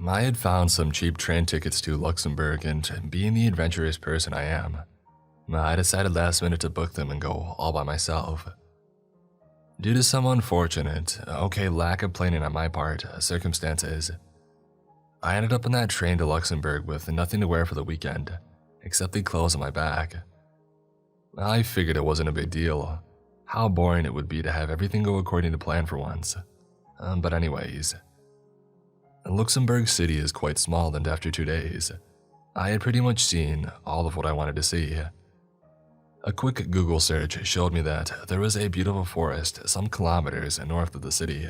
I had found some cheap train tickets to Luxembourg, and being the adventurous person I am, I decided last minute to book them and go all by myself. Due to some unfortunate, lack of planning on my part, circumstances, I ended up on that train to Luxembourg with nothing to wear for the weekend, except the clothes on my back. I figured it wasn't a big deal. How boring it would be to have everything go according to plan for once. But anyways, Luxembourg City is quite small, and after 2 days, I had pretty much seen all of what I wanted to see. A quick Google search showed me that there was a beautiful forest some kilometers north of the city.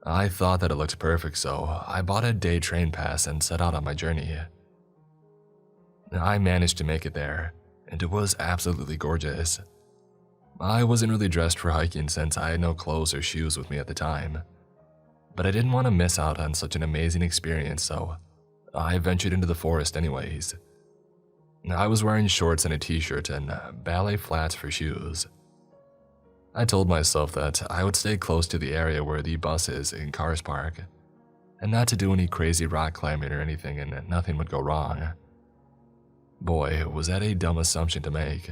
I thought that it looked perfect, so I bought a day train pass and set out on my journey. I managed to make it there, and it was absolutely gorgeous. I wasn't really dressed for hiking since I had no clothes or shoes with me at the time, but I didn't want to miss out on such an amazing experience, so I ventured into the forest anyways. I was wearing shorts and a t-shirt and ballet flats for shoes. I told myself that I would stay close to the area where the buses and cars park, and not to do any crazy rock climbing or anything, and nothing would go wrong. Boy, was that a dumb assumption to make.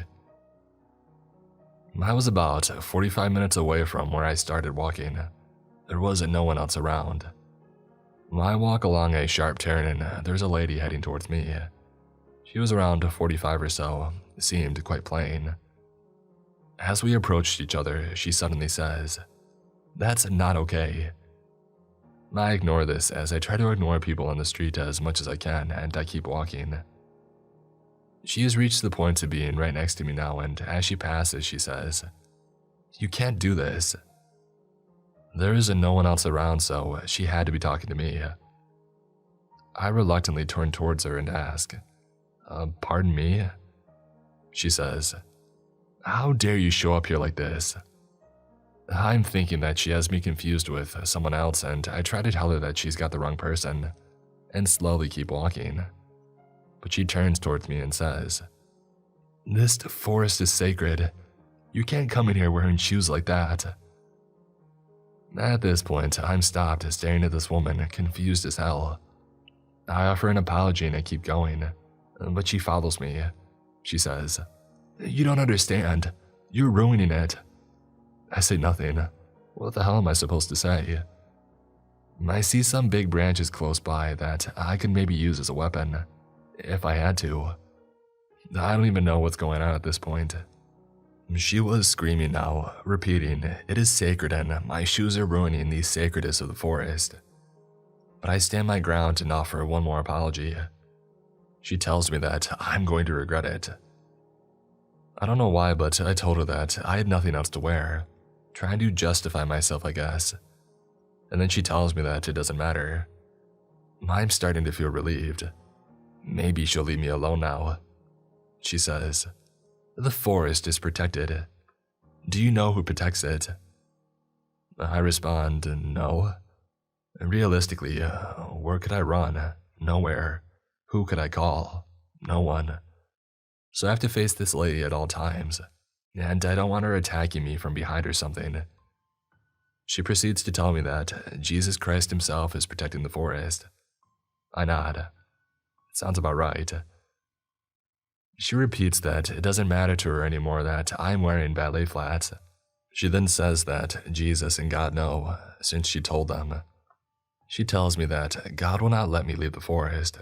I was about 45 minutes away from where I started walking. There was no one else around. I walk along a sharp turn and there's a lady heading towards me. She was around 45 or so, seemed quite plain. As we approached each other, she suddenly says, "That's not okay." I ignore this as I try to ignore people on the street as much as I can, and I keep walking. She has reached the point of being right next to me now, and as she passes, she says, "You can't do this." There is no one else around, so she had to be talking to me. I reluctantly turn towards her and ask, "Pardon me?" She says, "How dare you show up here like this?" I'm thinking that she has me confused with someone else, and I try to tell her that she's got the wrong person, and slowly keep walking. But she turns towards me and says, "This forest is sacred. You can't come in here wearing shoes like that." At this point, I'm stopped staring at this woman, confused as hell. I offer an apology and I keep going, but she follows me. She says, "You don't understand. You're ruining it." I say nothing. What the hell am I supposed to say? I see some big branches close by that I could maybe use as a weapon, if I had to. I don't even know what's going on at this point. She was screaming now, repeating, "It is sacred and my shoes are ruining the sacredness of the forest." But I stand my ground and offer one more apology. She tells me that I'm going to regret it. I don't know why, but I told her that I had nothing else to wear, trying to justify myself, I guess. And then she tells me that it doesn't matter. I'm starting to feel relieved. Maybe she'll leave me alone now. She says, "The forest is protected. Do you know who protects it?" I respond, "No." Realistically, where could I run? Nowhere. Who could I call? No one. So I have to face this lady at all times, and I don't want her attacking me from behind or something. She proceeds to tell me that Jesus Christ himself is protecting the forest. I nod. Sounds about right. She repeats that it doesn't matter to her anymore that I'm wearing ballet flats. She then says that Jesus and God know, since she told them. She tells me that God will not let me leave the forest.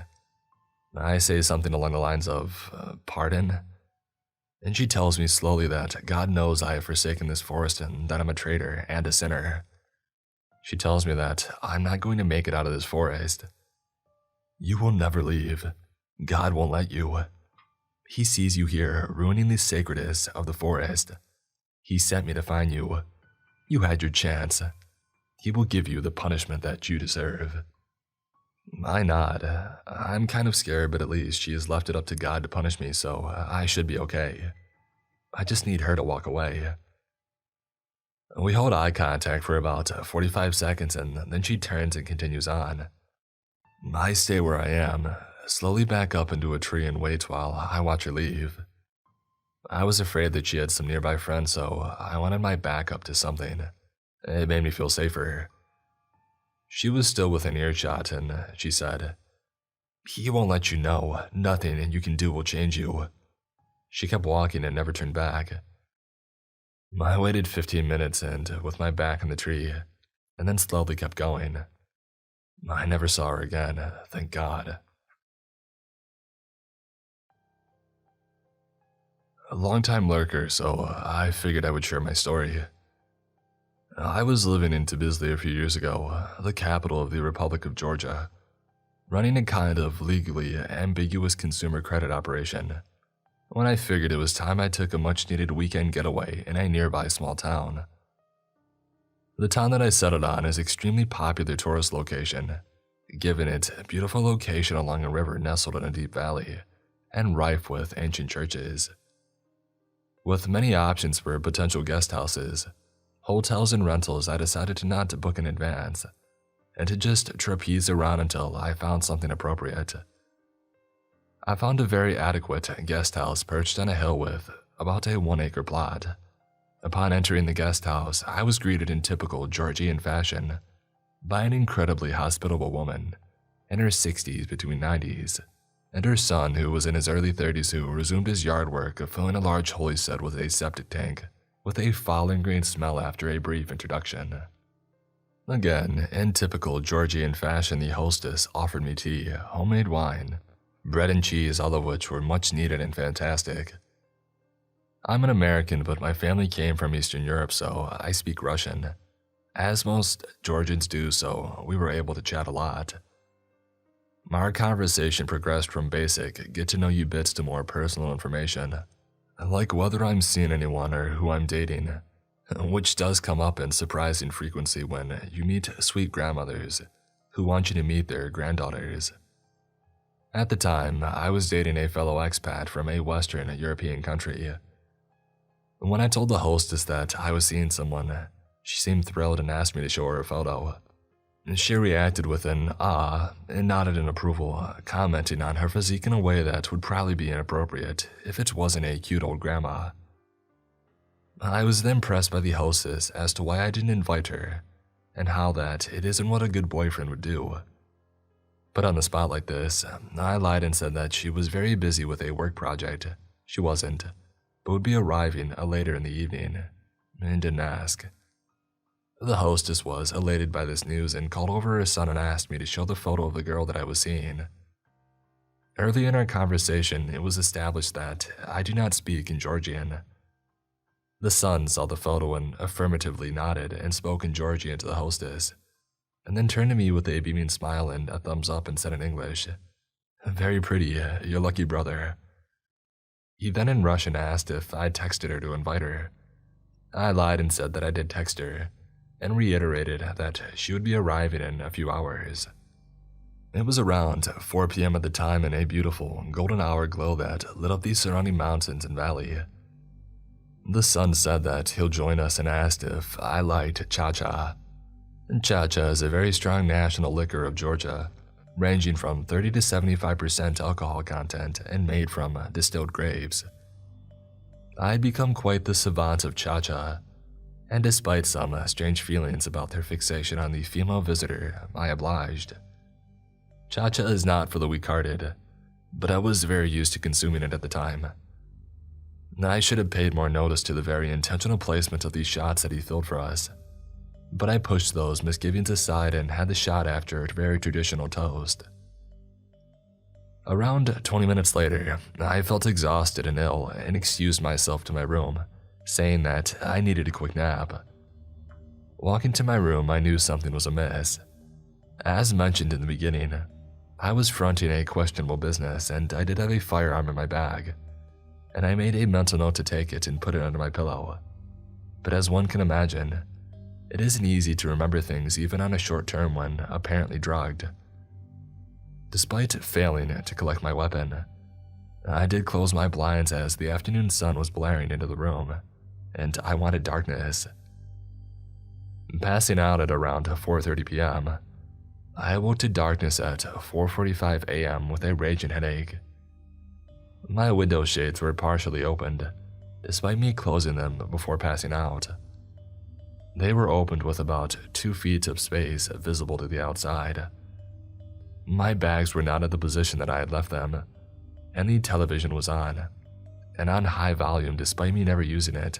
I say something along the lines of, "Pardon?" And she tells me slowly that God knows I have forsaken this forest and that I'm a traitor and a sinner. She tells me that I'm not going to make it out of this forest. "You will never leave. God won't let you. He sees you here, ruining the sacredness of the forest. He sent me to find you. You had your chance. He will give you the punishment that you deserve." I nod. I'm kind of scared, but at least she has left it up to God to punish me, so I should be okay. I just need her to walk away. We hold eye contact for about 45 seconds, and then she turns and continues on. I stay where I am, slowly back up into a tree and wait while I watch her leave. I was afraid that she had some nearby friends, so I wanted my back up to something. It made me feel safer. She was still within earshot, and she said, "He won't let you know. Nothing you can do will change you." She kept walking and never turned back. I waited 15 minutes and with my back on the tree, and then slowly kept going. I never saw her again, thank God. A long-time lurker, so I figured I would share my story. I was living in Tbilisi a few years ago, the capital of the Republic of Georgia, running a kind of legally ambiguous consumer credit operation, when I figured it was time I took a much-needed weekend getaway in a nearby small town. The town that I settled on is an extremely popular tourist location, given its beautiful location along a river nestled in a deep valley, and rife with ancient churches. With many options for potential guest houses, hotels, and rentals, I decided to not book in advance, and to just trapeze around until I found something appropriate. I found a very adequate guest house perched on a hill with about a 1-acre plot. Upon entering the guest house, I was greeted in typical Georgian fashion by an incredibly hospitable woman in her 60s between 90s, and her son, who was in his early 30s, who resumed his yard work of filling a large holy set with a septic tank with a foul-ingrained smell after a brief introduction. Again, in typical Georgian fashion, the hostess offered me tea, homemade wine, bread and cheese, all of which were much needed and fantastic. I'm an American, but my family came from Eastern Europe, so I speak Russian, as most Georgians do, so we were able to chat a lot. Our conversation progressed from basic get-to-know-you bits to more personal information, like whether I'm seeing anyone or who I'm dating, which does come up in surprising frequency when you meet sweet grandmothers who want you to meet their granddaughters. At the time, I was dating a fellow expat from a Western European country. When I told the hostess that I was seeing someone, she seemed thrilled and asked me to show her a photo. She reacted with an "ah" and nodded in approval, commenting on her physique in a way that would probably be inappropriate if it wasn't a cute old grandma. I was then pressed by the hostess as to why I didn't invite her, and how that it isn't what a good boyfriend would do. But on the spot like this, I lied and said that she was very busy with a work project. She wasn't, but would be arriving later in the evening, and didn't ask. The hostess was elated by this news and called over her son and asked me to show the photo of the girl that I was seeing. Early in our conversation, it was established that I do not speak in Georgian. The son saw the photo and affirmatively nodded and spoke in Georgian to the hostess, and then turned to me with a beaming smile and a thumbs up and said in English, "Very pretty, your lucky brother." He then in Russian asked if I'd texted her to invite her. I lied and said that I did text her, and reiterated that she would be arriving in a few hours. It was around 4 p.m. at the time in a beautiful golden hour glow that lit up the surrounding mountains and valley. The son said that he'll join us and asked if I liked cha-cha. Cha-cha is a very strong national liquor of Georgia, ranging from 30 to 75% alcohol content and made from distilled grapes. I'd become quite the savant of cha-cha, and despite some strange feelings about their fixation on the female visitor, I obliged. Cha-cha is not for the weak-hearted, but I was very used to consuming it at the time. I should have paid more notice to the very intentional placement of these shots that he filled for us, but I pushed those misgivings aside and had the shot after a very traditional toast. Around 20 minutes later, I felt exhausted and ill and excused myself to my room, saying that I needed a quick nap. Walking to my room, I knew something was amiss. As mentioned in the beginning, I was fronting a questionable business and I did have a firearm in my bag, and I made a mental note to take it and put it under my pillow. But as one can imagine, it isn't easy to remember things even on a short term when apparently drugged. Despite failing to collect my weapon, I did close my blinds as the afternoon sun was blaring into the room, and I wanted darkness. Passing out at around 4:30 p.m., I awoke to darkness at 4:45 a.m. with a raging headache. My window shades were partially opened, despite me closing them before passing out. They were opened with about 2 feet of space visible to the outside. My bags were not at the position that I had left them, and the television was on, and on high volume despite me never using it,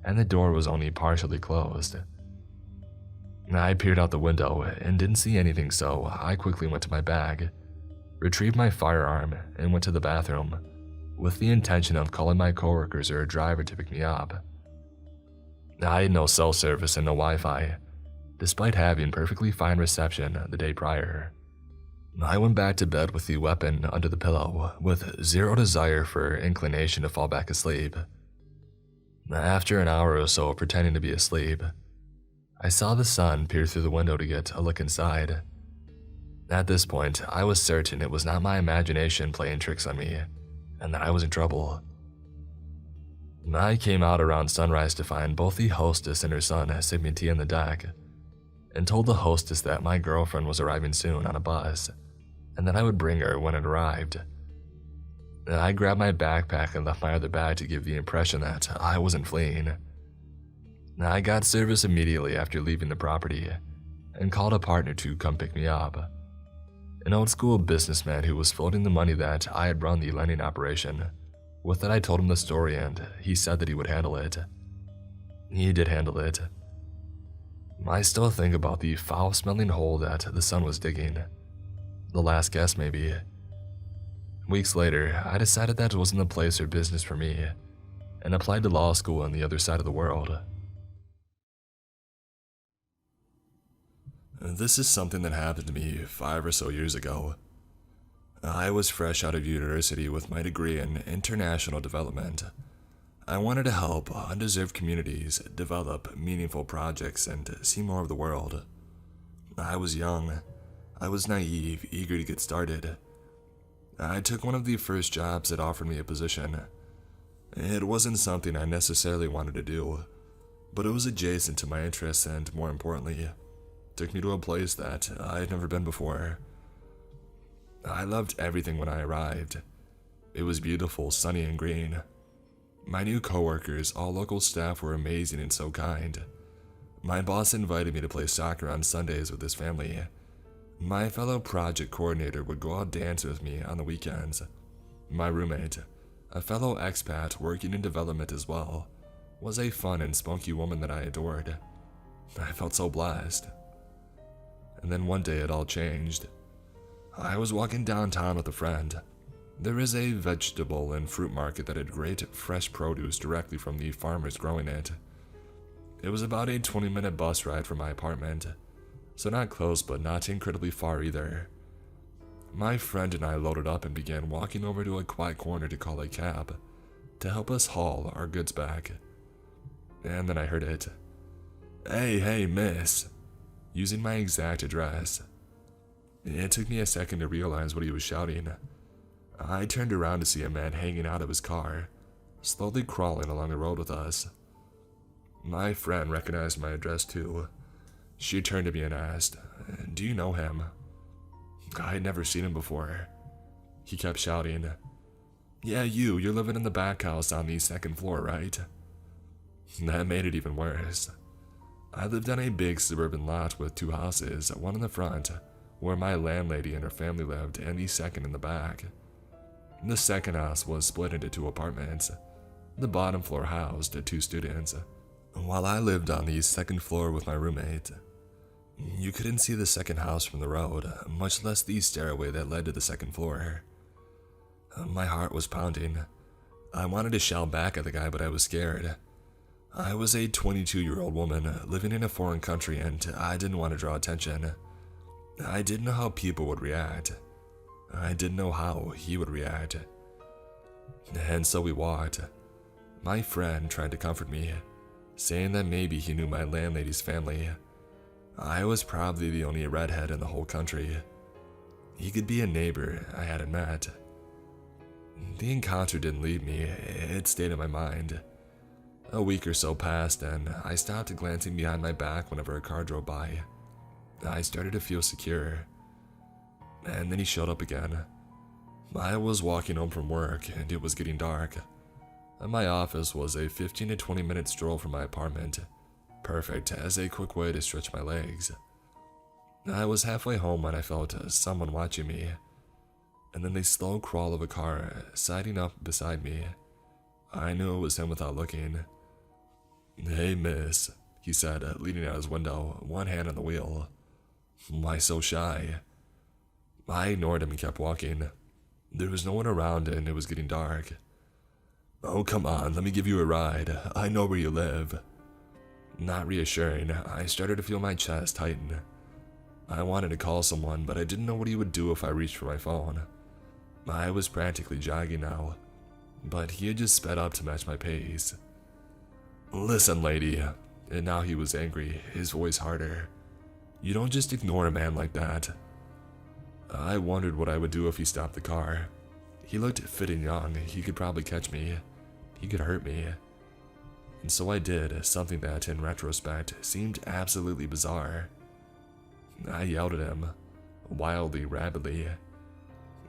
and the door was only partially closed. I peered out the window and didn't see anything, so I quickly went to my bag, retrieved my firearm, and went to the bathroom, with the intention of calling my coworkers or a driver to pick me up. I had no cell service and no Wi-Fi, despite having perfectly fine reception the day prior. I went back to bed with the weapon under the pillow, with zero desire for inclination to fall back asleep. After an hour or so of pretending to be asleep, I saw the sun peer through the window to get a look inside. At this point, I was certain it was not my imagination playing tricks on me, and that I was in trouble. I came out around sunrise to find both the hostess and her son sipping tea on the deck, and told the hostess that my girlfriend was arriving soon on a bus, and that I would bring her when it arrived. I grabbed my backpack and left my other bag to give the impression that I wasn't fleeing. I got service immediately after leaving the property, and called a partner to come pick me up. An old-school businessman who was floating the money that I had run the lending operation. With that, I told him the story, and he said that he would handle it. He did handle it. I still think about the foul-smelling hole that the sun was digging. The last guess, maybe. Weeks later, I decided that it wasn't the place or business for me, and applied to law school on the other side of the world. This is something that happened to me 5 or so years ago. I was fresh out of university with my degree in international development. I wanted to help undeserved communities develop meaningful projects and see more of the world. I was young. I was naive, eager to get started. I took one of the first jobs that offered me a position. It wasn't something I necessarily wanted to do, but it was adjacent to my interests and, more importantly, took me to a place that I had never been before. I loved everything when I arrived. It was beautiful, sunny, and green. My new coworkers, all local staff, were amazing and so kind. My boss invited me to play soccer on Sundays with his family. My fellow project coordinator would go out dance with me on the weekends. My roommate, a fellow expat working in development as well, was a fun and spunky woman that I adored. I felt so blessed. And then one day it all changed. I was walking downtown with a friend. There is a vegetable and fruit market that had great fresh produce directly from the farmers growing it. It was about a 20-minute bus ride from my apartment, so not close but not incredibly far either. My friend and I loaded up and began walking over to a quiet corner to call a cab to help us haul our goods back. And then I heard it. Hey, miss," using my exact address. It took me a second to realize what he was shouting. I turned around to see a man hanging out of his car, slowly crawling along the road with us. My friend recognized my address too. She turned to me and asked, "Do you know him?" I had never seen him before. He kept shouting, "Yeah, you're living in the back house on the 2nd floor, right?" That made it even worse. I lived on a big suburban lot with 2 houses, one in the front, where my landlady and her family lived, and the second in the back. The second house was split into 2 apartments. The bottom floor housed 2 students, while I lived on the 2nd floor with my roommate. You couldn't see the second house from the road, much less the stairway that led to the 2nd floor. My heart was pounding. I wanted to shout back at the guy, but I was scared. I was a 22-year-old woman living in a foreign country, and I didn't want to draw attention. I didn't know how people would react. I didn't know how he would react. And so we walked. My friend tried to comfort me, saying that maybe he knew my landlady's family. I was probably the only redhead in the whole country. He could be a neighbor I hadn't met. The encounter didn't leave me, it stayed in my mind. A week or so passed, and I stopped glancing behind my back whenever a car drove by. I started to feel secure. And then he showed up again. I was walking home from work, and it was getting dark. My office was a 15 to 20 minute stroll from my apartment. perfect as a quick way to stretch my legs. I was halfway home when I felt someone watching me, and then the slow crawl of a car siding up beside me. I knew it was him without looking. "Hey, miss," he said, leaning out his window, one hand on the wheel. "Why so shy?" I ignored him and kept walking. There was no one around and it was getting dark. "Oh, come on, let me give you a ride. I know where you live." Not reassuring, I started to feel my chest tighten. I wanted to call someone, but I didn't know what he would do if I reached for my phone. I was practically jogging now, but he had just sped up to match my pace. "Listen, lady," and now he was angry, his voice harder. "You don't just ignore a man like that." I wondered what I would do if he stopped the car. He looked fit and young, he could probably catch me. He could hurt me. And so I did, something that, in retrospect, seemed absolutely bizarre. I yelled at him, wildly, rapidly.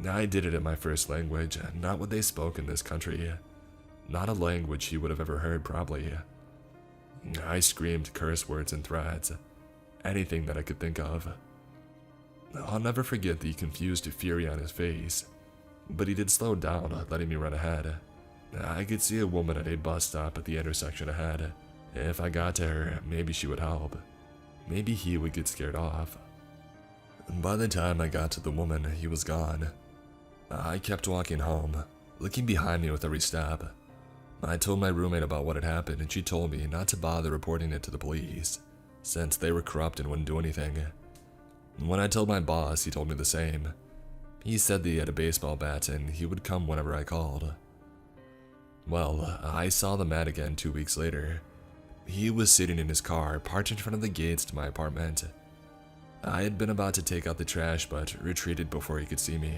I did it in my first language, not what they spoke in this country. Not a language he would have ever heard, probably. I screamed curse words and threats, anything that I could think of. I'll never forget the confused fury on his face, but he did slow down, letting me run ahead. I could see a woman at a bus stop at the intersection ahead. If I got to her, maybe she would help. Maybe he would get scared off. By the time I got to the woman, he was gone. I kept walking home, looking behind me with every step. I told my roommate about what had happened, and she told me not to bother reporting it to the police, since they were corrupt and wouldn't do anything. When I told my boss, he told me the same. He said that he had a baseball bat and he would come whenever I called. Well, I saw the man again 2 weeks later. He was sitting in his car, parked in front of the gates to my apartment. I had been about to take out the trash, but retreated before he could see me.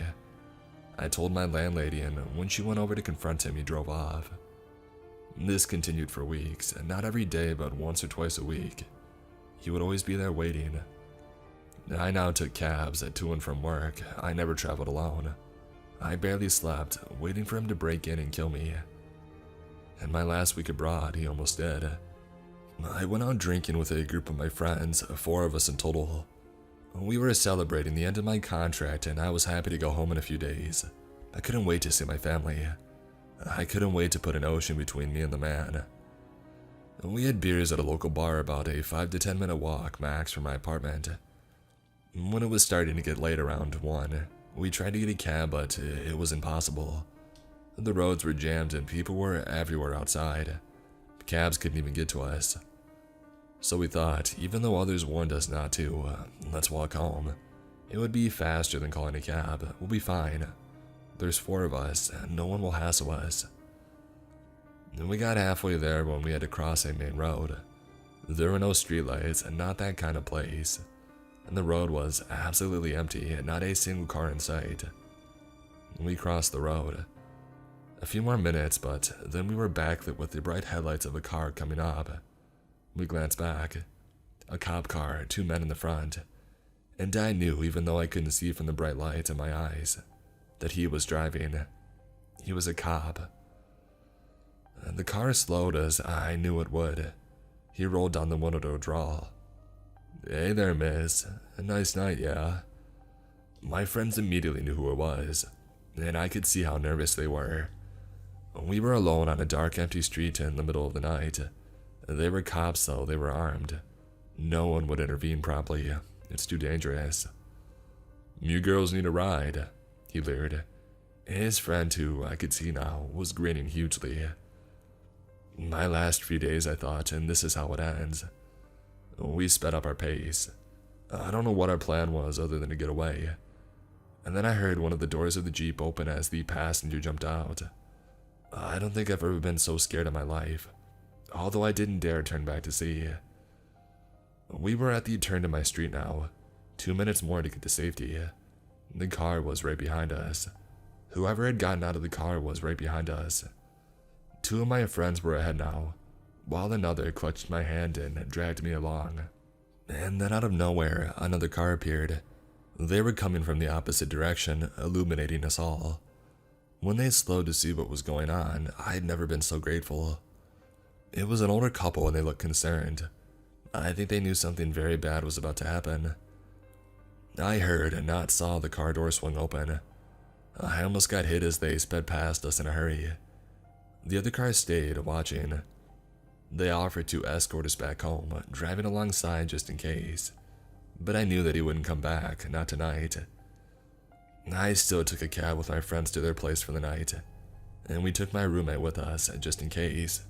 I told my landlady, and when she went over to confront him, he drove off. This continued for weeks, and not every day, but once or twice a week. He would always be there waiting. I now took cabs to and from work. I never traveled alone. I barely slept, waiting for him to break in and kill me. In my last week abroad, he almost did. I went out drinking with a group of my friends, 4 of us in total. We were celebrating the end of my contract, and I was happy to go home in a few days. I couldn't wait to see my family. I couldn't wait to put an ocean between me and the man. We had beers at a local bar about a 5 to 10 minute walk max from my apartment. When it was starting to get late around 1, we tried to get a cab, but it was impossible. The roads were jammed and people were everywhere outside. Cabs couldn't even get to us. So we thought, even though others warned us not to, let's walk home. It would be faster than calling a cab. We'll be fine. There's 4 of us, and no one will hassle us. And we got halfway there when we had to cross a main road. There were no streetlights, and not that kind of place. And the road was absolutely empty, and not a single car in sight. We crossed the road. A few more minutes, but then we were backlit with the bright headlights of a car coming up. We glanced back. A cop car, 2 men in the front. And I knew, even though I couldn't see from the bright lights in my eyes, that he was driving. He was a cop. The car slowed as I knew it would. He rolled down the window to a drawl. "Hey there, miss. A nice night, yeah?" My friends immediately knew who it was, and I could see how nervous they were. We were alone on a dark, empty street in the middle of the night. They were cops, though. They were armed. No one would intervene promptly. It's too dangerous. "You girls need a ride," he leered. His friend, who I could see now, was grinning hugely. My last few days, I thought, and this is how it ends. We sped up our pace. I don't know what our plan was other than to get away. And then I heard one of the doors of the Jeep open as the passenger jumped out. I don't think I've ever been so scared in my life, although I didn't dare turn back to see. We were at the turn to my street now, 2 minutes more to get to safety. The car was right behind us. Whoever had gotten out of the car was right behind us. 2 of my friends were ahead now, while another clutched my hand and dragged me along. And then out of nowhere, another car appeared. They were coming from the opposite direction, illuminating us all. When they slowed to see what was going on, I had never been so grateful. It was an older couple and they looked concerned. I think they knew something very bad was about to happen. I heard and not saw the car door swing open. I almost got hit as they sped past us in a hurry. The other cars stayed, watching. They offered to escort us back home, driving alongside just in case. But I knew that he wouldn't come back, not tonight. I still took a cab with my friends to their place for the night, and we took my roommate with us, just in case.